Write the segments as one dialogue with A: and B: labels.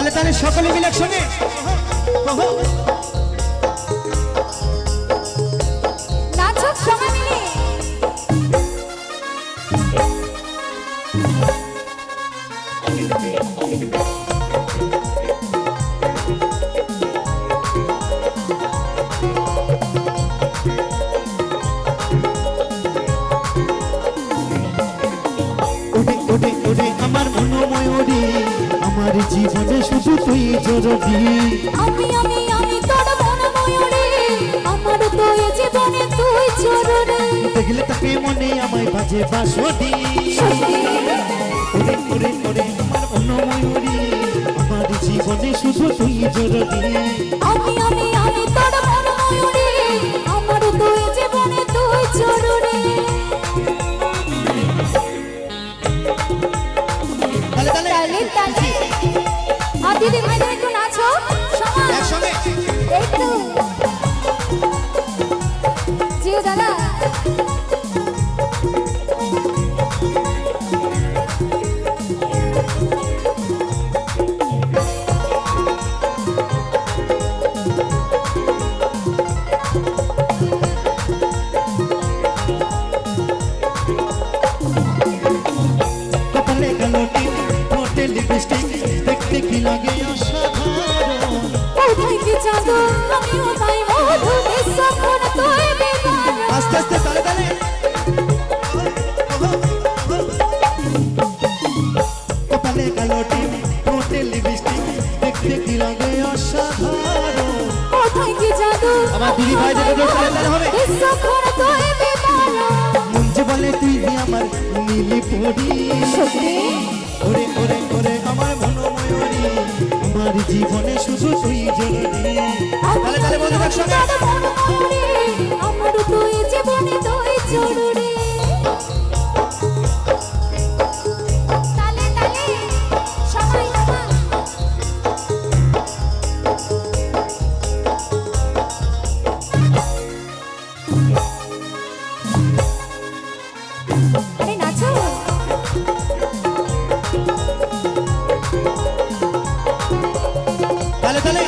A: তাহলে তাহলে সকলে মিলে একসঙ্গে
B: নাচো সবাই মিলে।
A: আমার মনোময়ূরী আমার জীবনে শুধু তুই জরুরি
B: আমি আমি আমি তোর মনোময়ূরী আমার তো এই জীবনে তুই জরুরি
A: দেখলে তাকে মনে আমায় বাজে বাঁশি ওরে ওরে ওরে আমার মনোময়ূরী আমার জীবনে শুধু তুই জরুরি
B: আমি আমি আমি তোর মনোময়ূরী আমার তো এই জীবনে তুই জরুরি তালে তালে দিদি ভাইদের একটু নাচো সবাই
A: একসঙ্গে
B: একটু জিও দাদা
A: কপালে কালোটি ঠোঁটে লিপস্টিক দেখতে কি লাগে অসাধারণ
B: কোথায় কি জাদু আমিও তাই মধু বিশ্বক্ষণ তুই বিমান
A: আস্তে আস্তে তালে তালে কপালে কালোটি ঠোঁটে লিপস্টিক দেখতে কি লাগে অসাধারণ
B: কোথায় কি জাদু
A: আমার দিদি ভাইদের তালে তালে হবে
B: বিশ্বক্ষণ তুই বিমান
A: মঞ্জে বলে তুই আমার নীলি পরি ওরে ওরে ওরে আমার মনোময়ূরী আমার জীবনে শুধু তুই জরুরি তালে তালে বন্ধু একসঙ্গে
B: আমার তুই জীবনে তুই জরুরি তালে তালে সবাই সবাই আরে নাচো
A: তালে তালে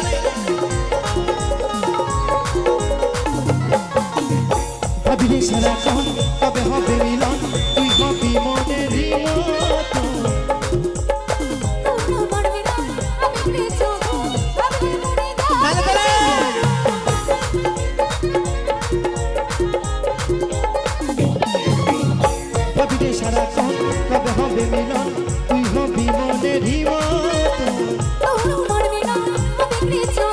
A: ভাবিলে সারাক্ষণ কবে হবে মিলন তুই হবি মনেরই মতো
B: আমার বিনা আমি কিছু আমি মনে
A: তালে তালে ভাবিলে সারাক্ষণ কবে হবে মিলন তুই হবি মনেরই মতো
B: আমার বিনা আমি কিছু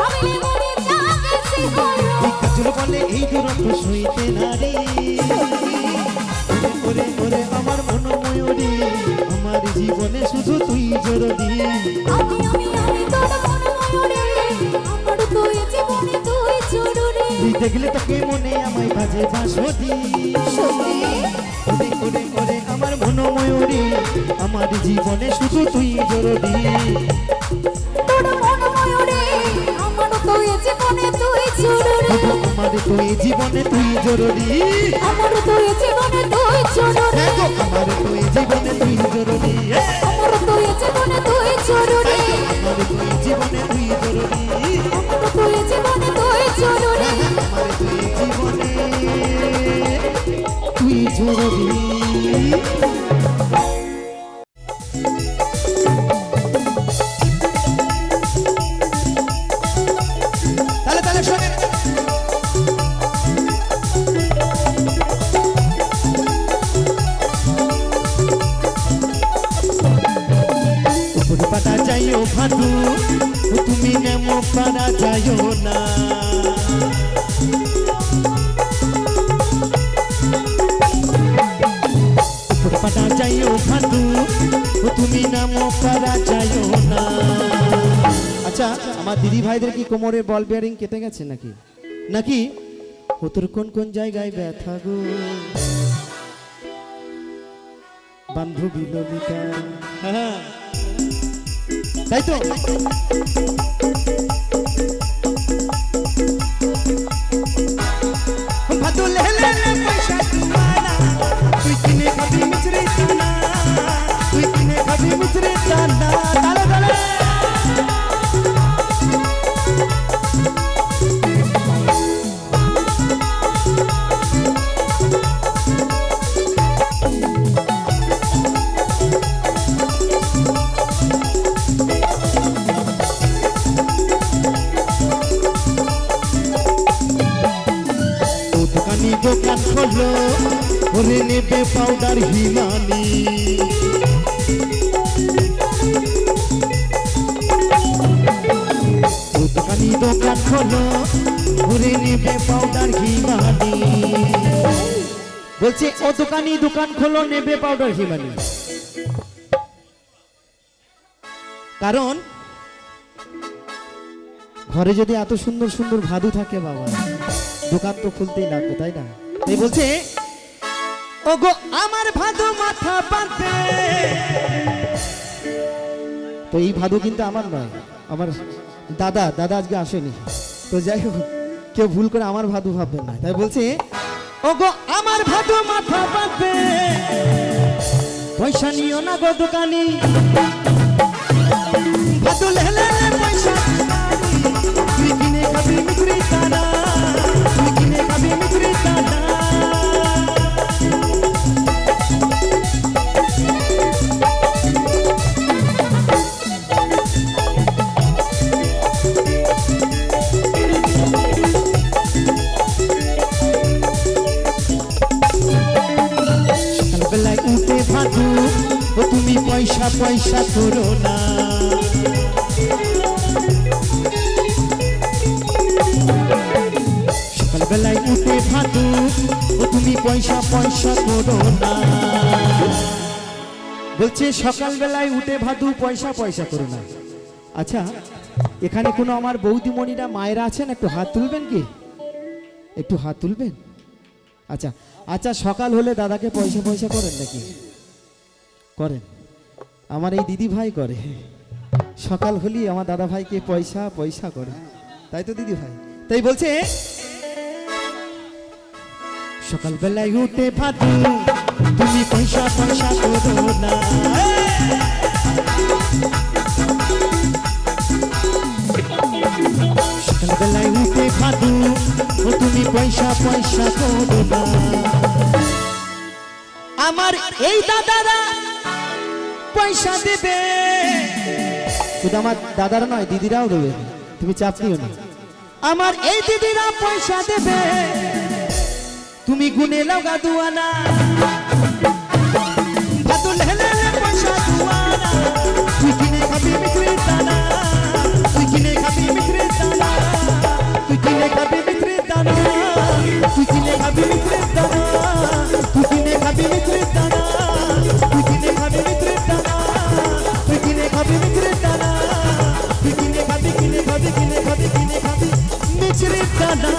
B: আমি মনে জাগছি হয়
A: কাজল বলে এই দুরন্ত সইতে নারী ওরে ওরে আমার মনোময়ূরী আমার জীবনে শুধু তুই জরুরি
B: আমি আমি আমি তোর মনোময়ূরী আমার তুই জীবনে তুই জরুরি
A: তুই দেখলে তোকে মনে আমায় বাজে বাঁশি ওরে ওরে ওরে আমার মনোময়ূরী আমার জীবনে শুধু তুই জরুরি
B: তোর মনোময়ূরী আমার তুই জীবনে তুই জরুরি
A: আমার তুই জীবনে তুই জরুরি
B: আমার তুই জীবনে তুই জরুরি
A: আমার তুই জীবনে তুই জরুরি
B: আমার তুই জীবনে তুই জরুরি
A: আমার তুই জীবনে তুই জরুরি
B: আমার তুই জীবনে তুই জরুরি
A: আমার তুই জীবনে তুই জরুরি তালে তালে শোনেন উপর পাতা যাইও ভাদু তুমি নেমো পারা যাইও না উপর পাতা যাইও ভাদু তুমি নেমো পারা যাইও না আচ্ছা আমার দিদি ভাইদের কি কোমরে বল বিয়ারিং কেটে গেছে নাকি নাকি ও তোর কোন কোন জায়গায় ব্যথা গো বান্ধবী ললিতা হ্যাঁ তাই তো ভাদু লে লে পয়সা তোমারা তুই কিনে খাবি মিছরি দানা তুই কিনে খাবি মিছরি দানা তালে তালে পাউডার হিমানি ও দোকানি দোকান খোলো ঘুরে নেবে পাউডার হিমানি বলছে ও দোকানি দোকান খোলো নেবে পাউডার হিমানি কারণ ঘরে যদি এত সুন্দর সুন্দর ভাদু থাকে বাবা দোকান তো খুলতেই লাগবে তাই না তাই বলছে ওগো আমার ভাদু মাথা পাতে তো এই ভাদু কিন্তু আমার নয় আমার দাদা আজকে আসেনি তো যাই হোক কেউ ভুল করে আমার ভাদু ভাববেন না তাই বলছে ওগো আমার ভাদু মাথা পাতে পয়সা নিও না গো দোকানি ভাদু লেলে পয়সা তুই কিনে খাবি মিত্রি দানা তুই কিনে খাবি মিত্রি দানা সকালবেলায় উঠে ভাদু ও তুমি পয়সা পয়সা করো না সকালবেলায় উঠে ভাদু ও তুমি পয়সা পয়সা করো না বলছে সকালবেলায় উঠে ভাদু পয়সা পয়সা করো না আচ্ছা এখানে কোনো আমার বৌদিমণিরা মায়েরা আছেন একটু হাত তুলবেন কি একটু হাত তুলবেন আচ্ছা আচ্ছা সকাল হলে দাদাকে পয়সা পয়সা করেন নাকি করেন আমার এই দিদি ভাই করে সকাল হলেই আমার দাদা ভাইকে পয়সা পয়সা করে তাই তো দিদি ভাই তাই বলছে সকালবেলায় উঠে ভাদু তুমি পয়সা পয়সা করো না সকালবেলায় উঠে ভাদু ও তুমি পয়সা পয়সা করো না আমার এই দাদারা পয়সা দেবে শুধু আমার দাদারা নয় দিদিরাও দেবে তুমি চাপ নিও না আমার এই দিদিরা পয়সা দেবে তুমি গুনে লাগা দুয়ানা ভাদু লেলে পয়সা দুয়ানা তুই কিনে খাবি মিত্রি দানা তুই কিনে খাবি মিত্রি দানা তুই কিনে খাবি মিত্রি দানা তুই কিনে খাবি মিত্রি দানা তুই কিনে খাবি মিত্রি দানা তুই কিনে খাবি মিত্রি দানা তুই কিনে খাবি মিত্রি দানা তুই কিনে খাবি মিত্রি দানা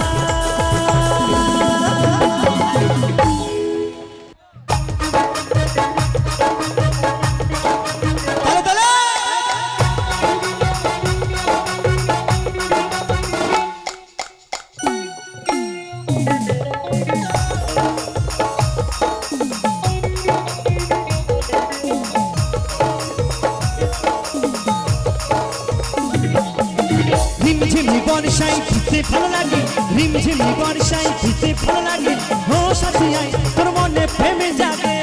A: রিমঝিমি বর্ষায় ভিজতে ভালো লাগে রিমঝিমি বর্ষায় ভিজতে ভালো লাগে ও সাথী আয় তোর মনে প্রেমে জাগে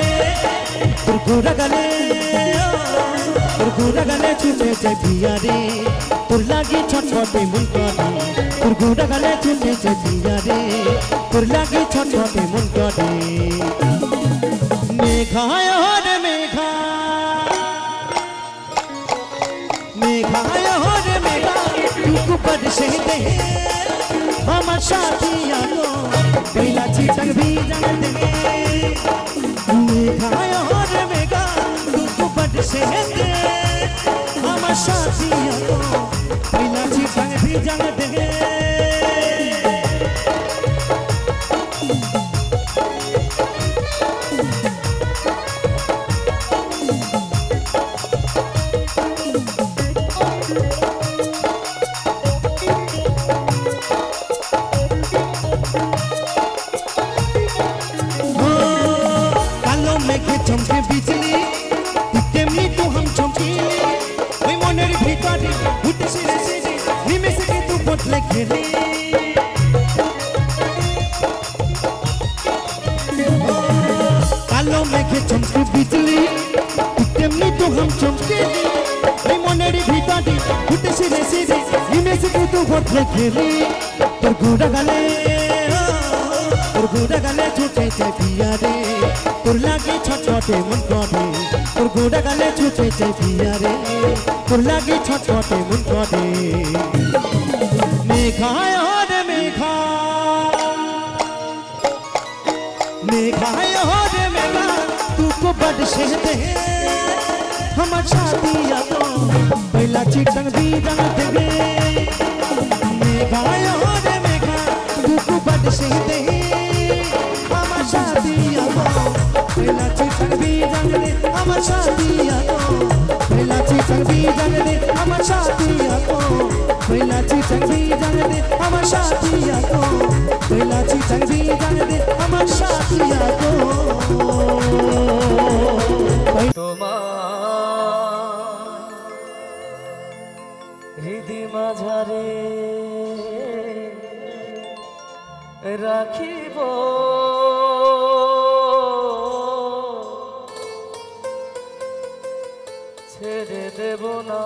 A: তোর গোরা গালে ছুটে যায় বিয়া রে তোর লাগে ছটফটে মন করে তোর গোরা গালে ছুটে যায় বিয়া রে তোর লাগে ছটফটে মন করে মেঘায় হরে মেঘা মেঘায় হরে মেঘা टुक पर से दे हमार साथिया को पहला चितक भी जान दे मेघाया और मेघा टुक पर से दे हमार साथिया को पहला चितक भी जान दे चमके बिजली तेमनी तो हम चमकीले ওই মনের ভিতরে উঠে সিরে সিরে নিমেষে কি তু বদলে খেলে কালো মেঘে চমকে বিজলি তেমনি তো हम চমकीले ওই মনের ভিতরে উঠে সিরে সিরে নিমেষে কি তু বদলে খেলে তোর গোরা গালে ছুটে যায় বিয়া রে তোর লাগে ছটফটে মন করে তোর গোড়া গালে ছুটে চাই পিয়া রে তোর লাগে ছটফটে মন করে মেঘায় রে মেঘা मेघाय हो रे मेघा तुको बड़ शहदे हमर शादिया तो पहला चिटंग भी रंग देंगे मेघाय हो रे मेघा तुको बड़ शहदे हमर शादिया तो पहला चिटंग भी रंग दे हमर शादिया तो पहला चिटंग भी रंग दे हमर शादिया तो पहला चिटंग भी रंग दे हमर शादिया तो पहला चिटंग भी रंग दे हमर शादिया तो
C: हृदय माझारे राखिब ছেড়ে দেব না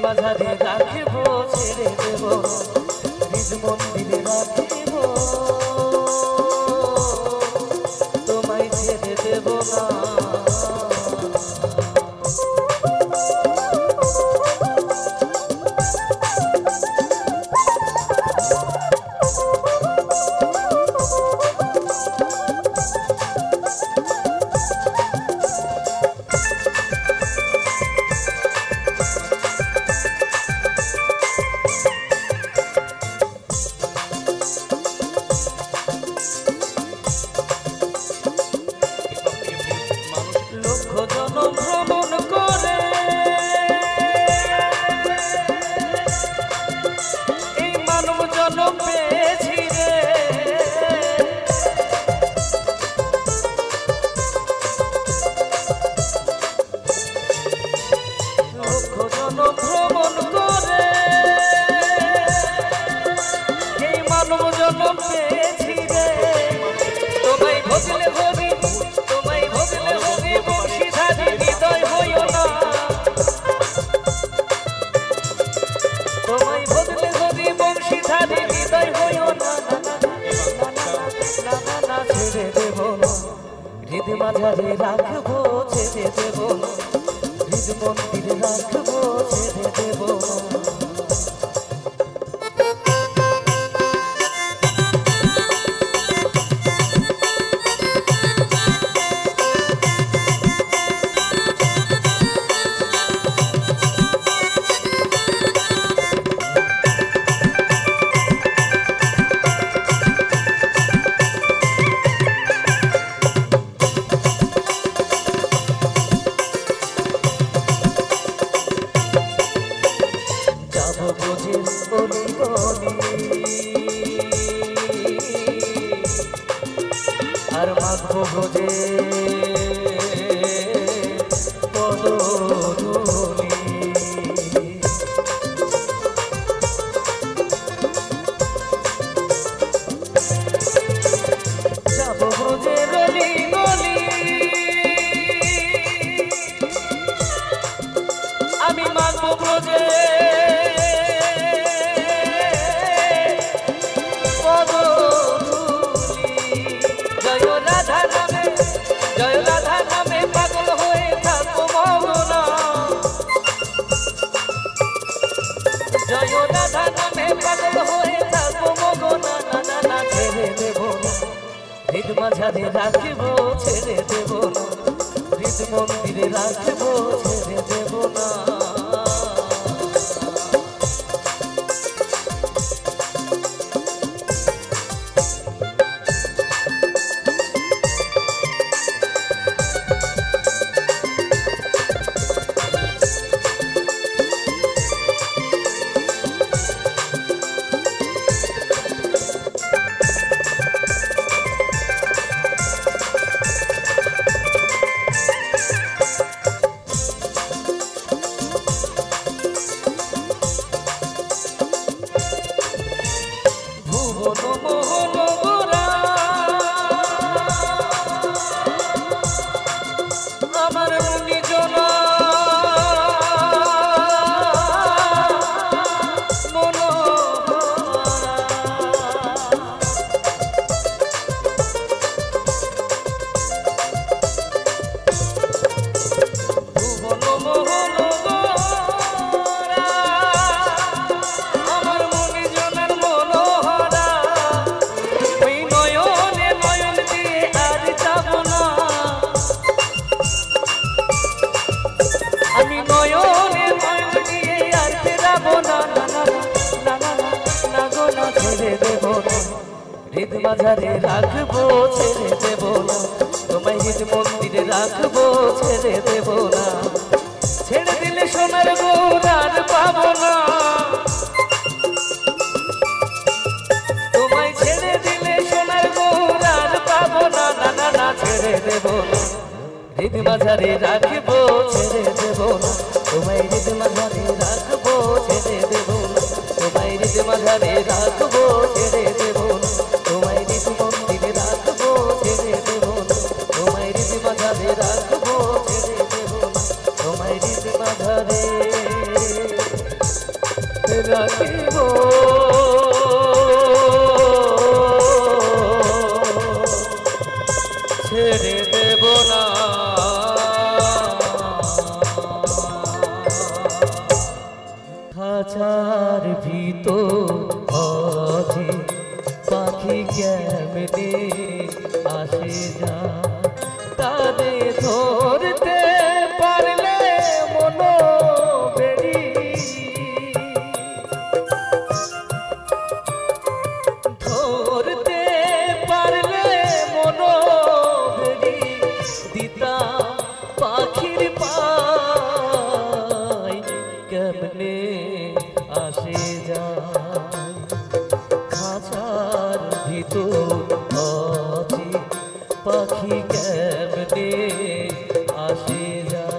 C: মাঝারে রাখিব ছেড়ে দেব নিজ মন্দিরে রাখিব তোমায় ছেড়ে দেব না হৃদয় মাঝারে রাখবো ছেড়ে দেব নিজ মন্দিরে রাখবো ছেড়ে দেব আর মাখবো ভোজে পদধূলি যাবো ভোজে রলি গলি আমি মাখবো ভোজে হৃদ মাঝারে রাখিব ছেড়ে দেব না হৃদ মন্দিরে রাখিব ছেড়ে দেব না মোহন গোরা আমার মুনি জনা হৃদ মাঝারে রাখবো ছেড়ে দেব না তোমায় হৃদ মন্দিরে রাখবো ছেড়ে দেব না ছেড়ে দিলে সোনার গৌরার পাবো না তোমায় ছেড়ে দিলে সোনার গৌরার পাবো না না না না ছেড়ে দেব না হৃদ মাঝারে রাখবো ছেড়ে দেব না তোমায় হৃদ মাঝারে রাখবো ছেড়ে দেব না তোমায় হৃদ মাঝারে রাখবো ছেড়ে দেব না তোমায় হৃদ মন্দিরে রাখবো ছেড়ে দেব না তোমায় হৃদ মাঝারে রাখবো ছেড়ে দেব না তোমায় হৃদ মাঝারে রাখিব ছেড়ে দেব না খাঁচার ভিতর অজি পাখি কেমনে আসে যা তারে ধরতে পারলে মনো বেড়ি ধরতে পারলে মনো বেড়ি দিতা পাখির পায় কেমনে আসে যায় খাঁচার ভিতর অজি পাখি কেমনে আসে যায়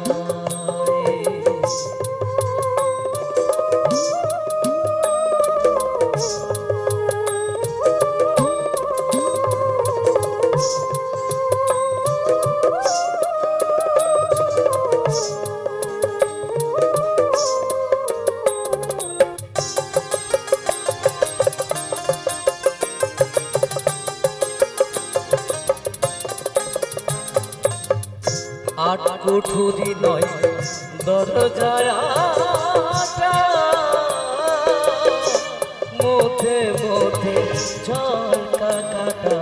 C: আট কুঠুরি নয় দরজায় মধ্যে মধ্যে ঝলকা কাটা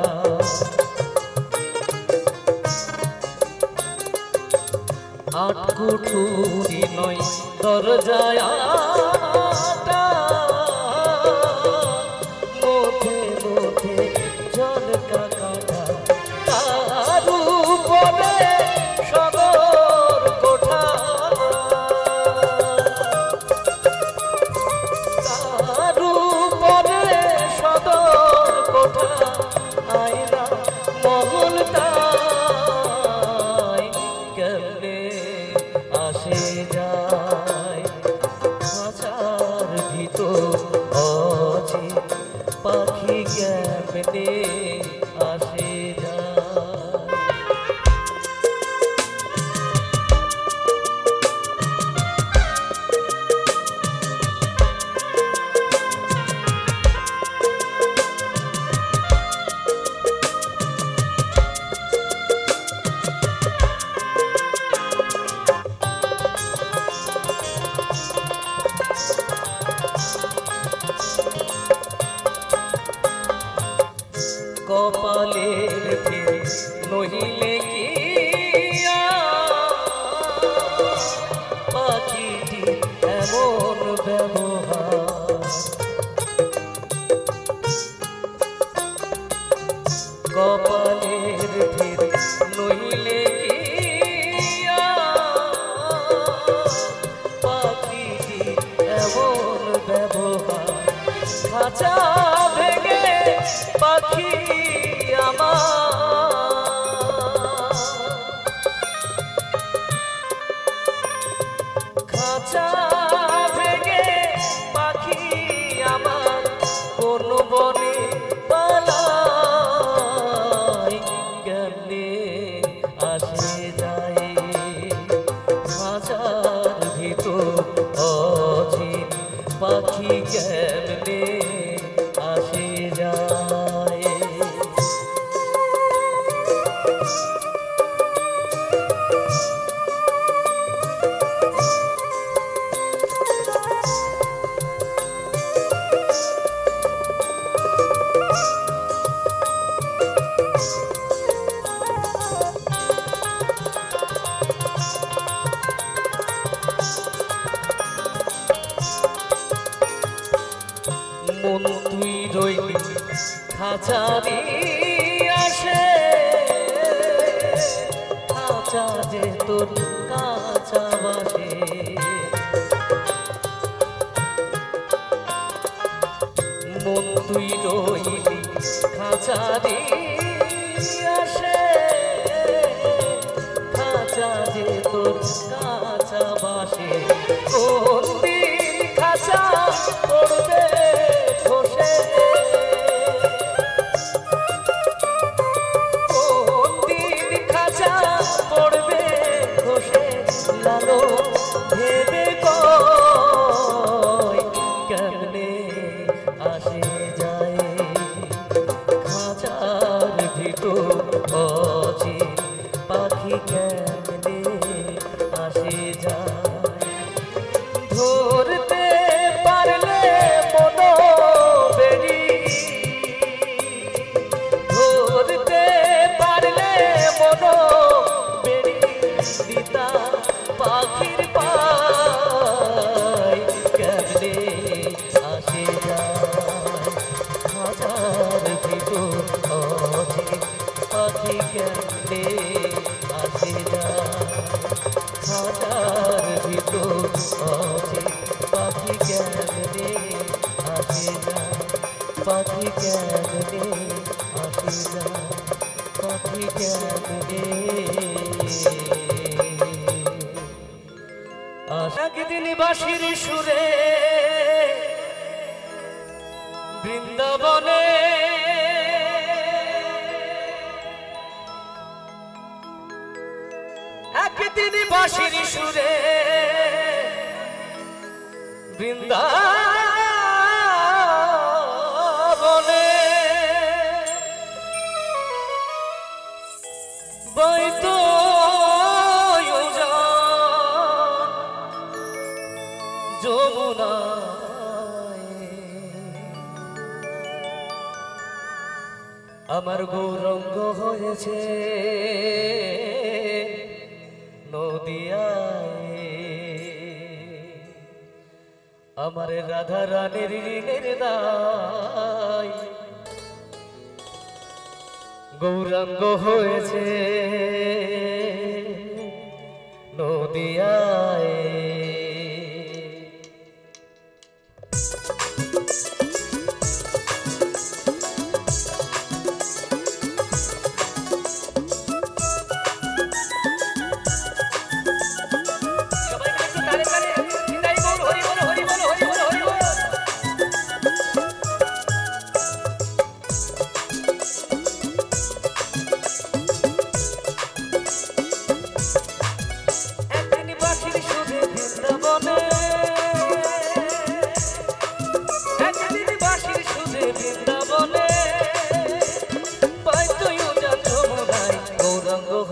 C: আট কুঠুরি নয় দরজায় মধ্যে মধ্যে ঝলকা কাটা তার উপরে সদর কোঠা তার উপরে সদর কোঠা আয়না মহলটাই কেমনে আসে যায় খাঁচার ভিতর অজি পাখি কেমনে আসে যায় কপালের ফির নহিলে কি পাখিটি এমন ব্যবহার কপালের ফির নহিলে কি পাখিটি এমন ব্যবহার খাঁচা ভেঙে পাখি আমার খাঁচা ভেঙে পাখি আমার কোন বনে মন তুই রইলি খাঁচারি আসে খাঁচা যে তোর কাঁচা বাসে মন তুই রইলি খাঁচারি আসে খাঁচা যে তোর কাঁচা বাসে কোন দিন খাঁচা পড়বে খসে কোন দিন খাঁচা পড়বে খসে লালো ভেবে কই কেমনে আসে যায় খাঁচার ভিতর অচি পাখি কেমনে আসে যায় ধরতে পারলে মনো বেরি ধরতে পারলে মনো বেরি দিতা পাখির পাই কেমনে আসে যায় হাজার ভিতর অচি পাখি কেমনে আসে যায় হাজার ভিতর অচি পাখি কেমনে আসে যায় পাখি কেমনে আসে যায় পাখি কেমনে একদিন বাঁশির সুরে বৃন্দাবনে একদিন বাঁশির সুরে বৃন্দাবনে বইতো যমুনায় আমার গৌরঙ্গ হয়েছে নদিয়ায় আমার রাধা রানীর ঋণের দায় গৌরাঙ্গ হয়েছে নদিয়ায়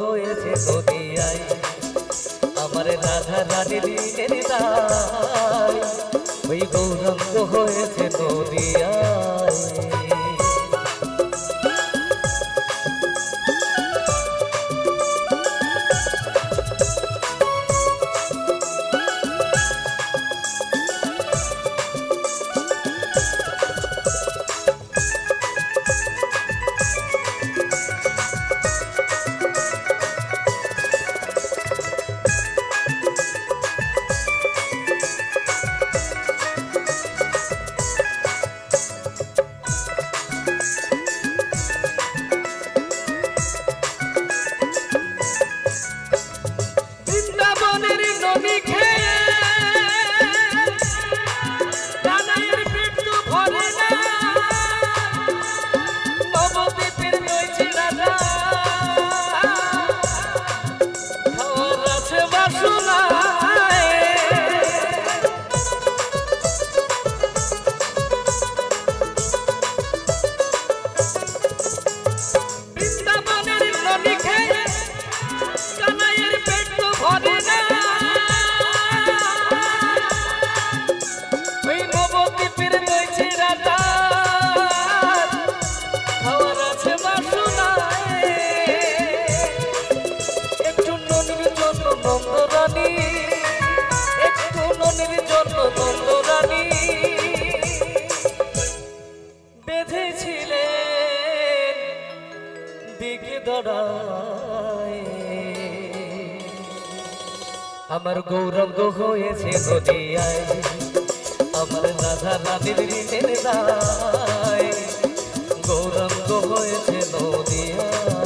C: হয়েছে নদিয়ায় আমার রাধা রানীর ঋণের দায় ওই গৌরঙ্গ হয়েছে নদিয়ায় বেঁধেছিলেন দিকে দড়ায় আমার গৌরঙ্গ হয়েছে নদিয়ায় আমার রাধা রানীর ঋণের দায় গৌরঙ্গ হয়েছে নদিয়ায়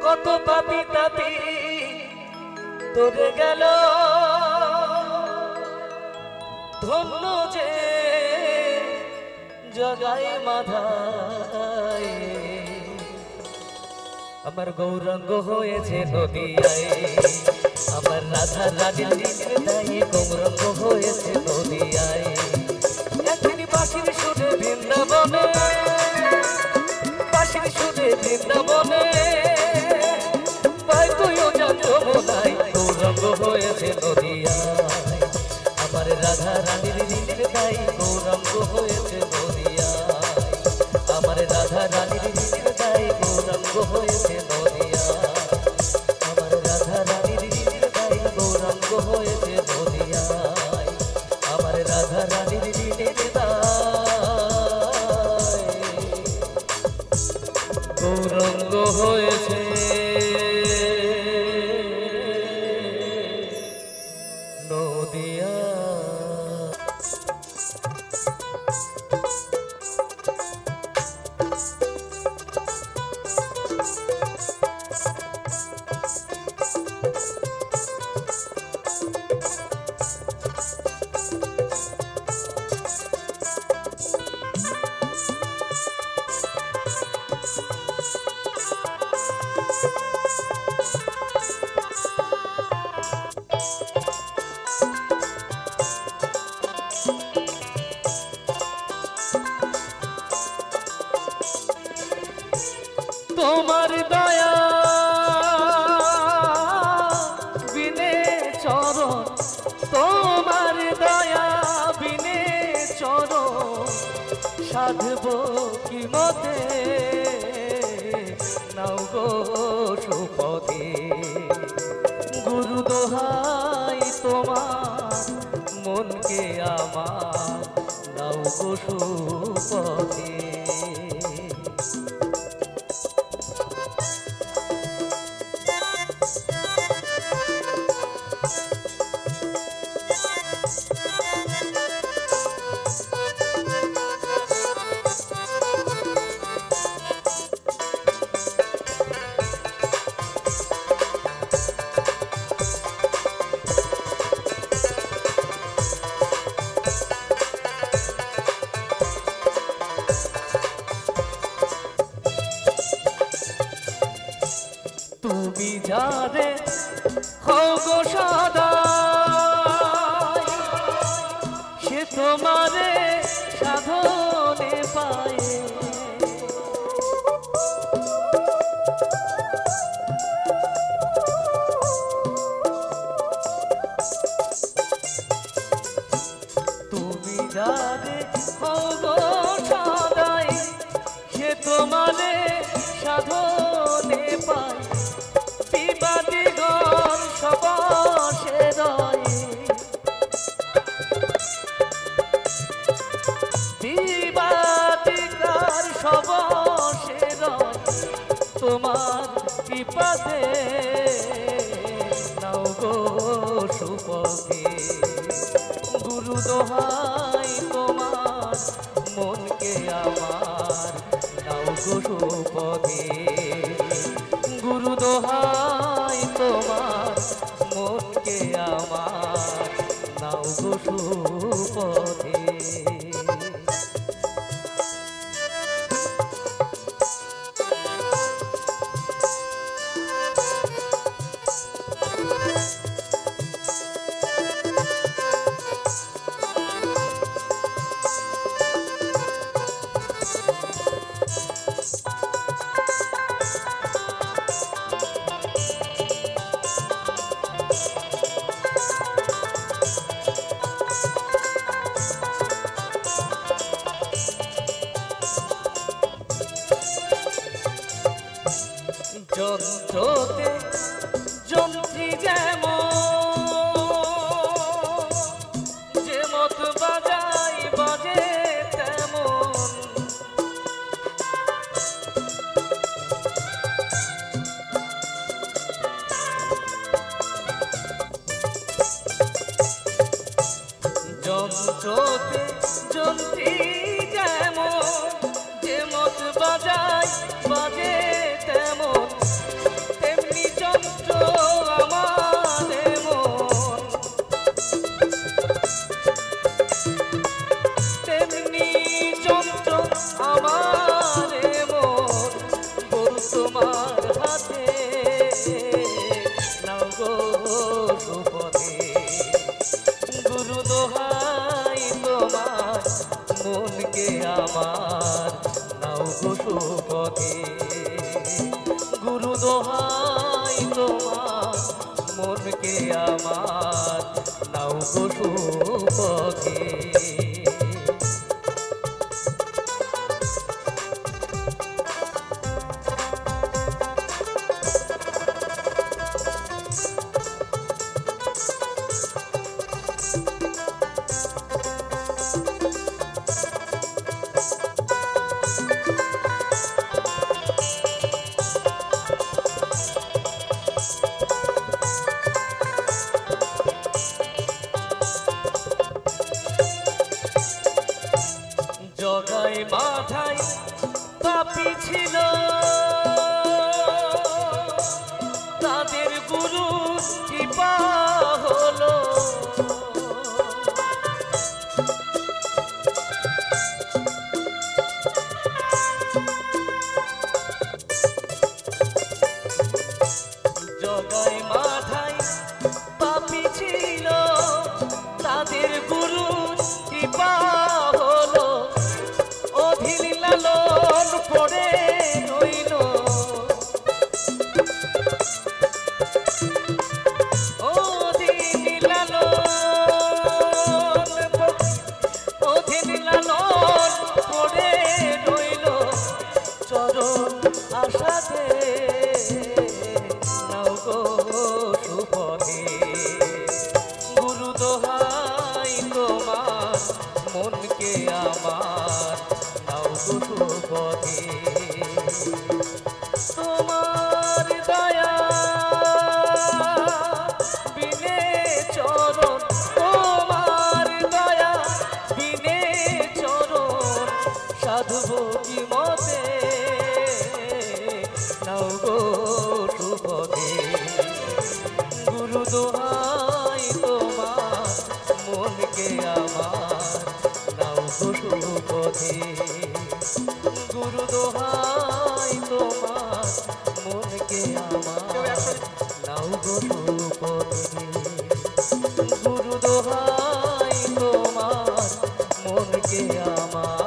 C: কত পাপি তাপি তোরে গেল ধন্য যে জগাই মাধায় আমার গৌরাঙ্গ হয়েছে নদিয়ায় আমার রাধা রানীর হৃদয়ে গৌরাঙ্গ হয়েছে নদিয়ায় একদিন বাঁশির সুরে বৃন্দাবনে বাঁশির সুরে বৃন্দাবনে গৌরঙ্গ হয়েছে নদিয়ায় আমার রাধা রানীর হৃদয় গৌরঙ্গ হয়েছে নদিয়ায় আমার রাধা রানীর হৃদয় গৌরঙ্গ হয়েছে নদিয়ায় আমার রাধা রানীর হৃদয় গৌরঙ্গ হয়েছে নদিয়ায় আমার রাধা রানীর হৃদয় গৌরঙ্গ হয়েছে তোমার দয়া বিনে চরণ তোমার দয়া বিনে চরণ সাধব কি মতে নাও গো সুপথে গুরু দোহাই তোমার মনকে আমার নাও গো সুপথে তুমি যারে হও গো সদাই সে তোমারে সাধনে পায় তুমি যারে হও গো সদাই সে তোমারে সাধনে পায় বিবাদীগণ সবাসে রয় বিবাদিকার বসে রয় তোমার কৃপাতে নাও গো সুপথে গুরু দোহাই তোমার মনকে আমার নাও গো সুপথে গুরু দোহাই তোমার মনকে আমার নাও গো সুপথে যন্ত্রতে যন্ত্রী যে মত বাজাই বাজে তেমন যন্ত্রতে যন্ত্রী যেমন যে মত বাজাই বাজে তেমন তেমনি যন্ত্র আমার মন তেমনি যন্ত্র আমার মন গরু তোমার হাতে নাও গো সুপথে গুরু দোহাই তোমার মনকে আমার নাও গো সুপথে গুরু দোহাই তোমার মনকে আমার নাও গো সুপথে জগাই মাথায় পাপি ছিল তাদের গুরু কৃপা হলো জগাই মাথায় পাপি ছিল তাদের গুরু কৃপা হলো অধীন লালন পড়ে রইল অধীন লালন পড়ে রইল চরণ আশাতে নাও গো সুপথে গুরু দোহাই তোমার মনকে আমার নাও গো সুপথে তোমার দয়া বিনে চরণ তোমার দয়া বিনে চরণ সাধব কি মতে নাও গো সুপথে গুরু দোহাই তোমার মনকে আমার নাও গো সুপথে গুরু দোহাই তোমার মনকে আমার নাও গো সুপথে গুরু দোহাই তোমার মনকে আমার